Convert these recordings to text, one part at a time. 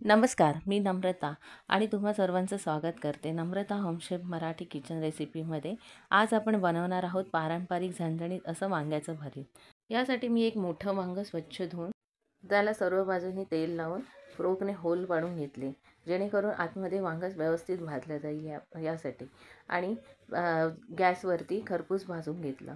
नमस्कार, मी नम्रता आणि तुम्हा सर्वांचं स्वागत करते नम्रता होमशेफ मराठी किचन रेसिपीमध्ये। आज आपण बनवणार आहोत पारंपरिक झणझणीत असं वांग्याचं भरीत। यासाठी मी एक मोठं वांग स्वच्छ धुवून त्याला सर्व बाजूंनी तेल लावून फ्रोकने होल पाडून घेतले, जेणेकरून आतमध्ये वांग व्यवस्थित भाजलं जाईल यासाठी। आणि गॅसवरती खरपूस भाजून घेतलं।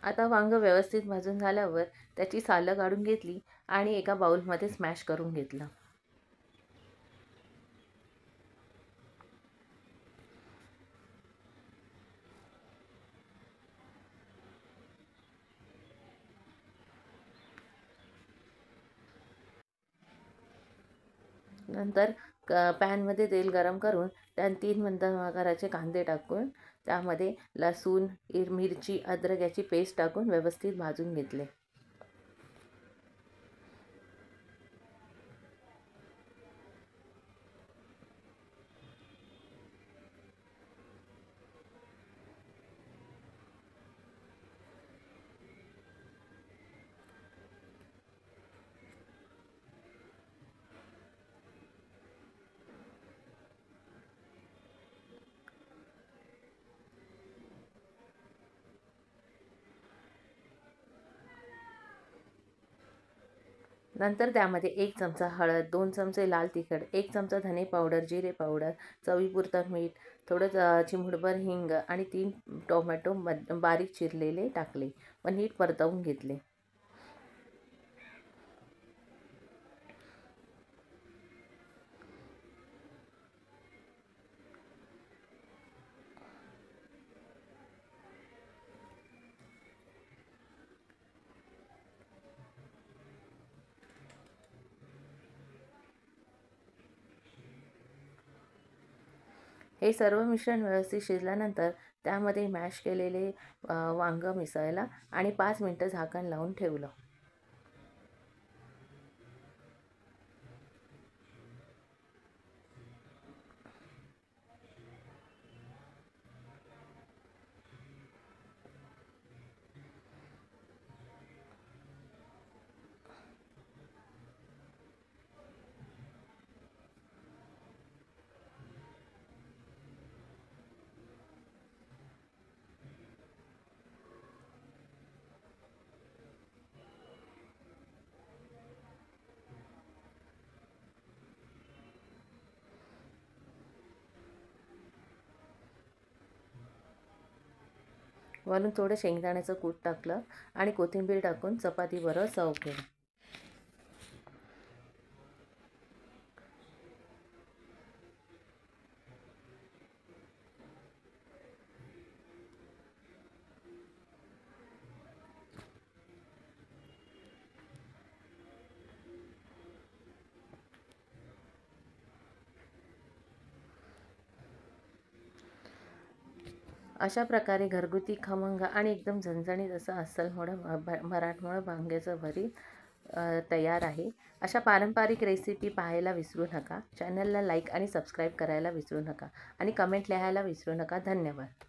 आता वांग व्यवस्थित भाजून झाल्यावर त्याची सालं काढून घेतली आणि एका बाउलमध्ये स्मॅश करून घेतलं। नंतर पॅनमध्ये तेल गरम करून त्यात 3 मध्यम आकाराचे कांदे टाकून त्यामध्ये लसूण, मिरची, अद्रक याची पेस्ट टाकून व्यवस्थित भाजून घेतले। नंतर त्यामध्ये 1 चमचा हळद, 2 चमचे लाल तिखट, 1 चमचा धने पावडर, जिरे पावडर, चवीपुरतं मीठ, थोडं चिमूटभर हिंग आणि 3 टोमॅटो बारीक चिरलेले टाकले व नीट परतवून घेतले। हे सर्व मिश्रण व्यवस्थित शिजल्यानंतर त्यामध्ये मॅश केलेले वांग मिसळला आणि 5 मिनिटं झाकण लावून ठेवलं। वरून थोडं शेंगदाण्याचं कूट टाकलं आणि कोथिंबीर टाकून चपातीबरोबर सर्व केलं। अशा प्रकारे घरगुती खमंग आणि एकदम झणझणीत असं अस्सल मराठमोळं वांग्याचं भरीत तयार आहे। अशा पारंपरिक रेसिपी पाहायला विसरू नका। चॅनलला लाईक आणि सबस्क्राईब करायला विसरू नका आणि कमेंट लिहायला विसरू नका। धन्यवाद।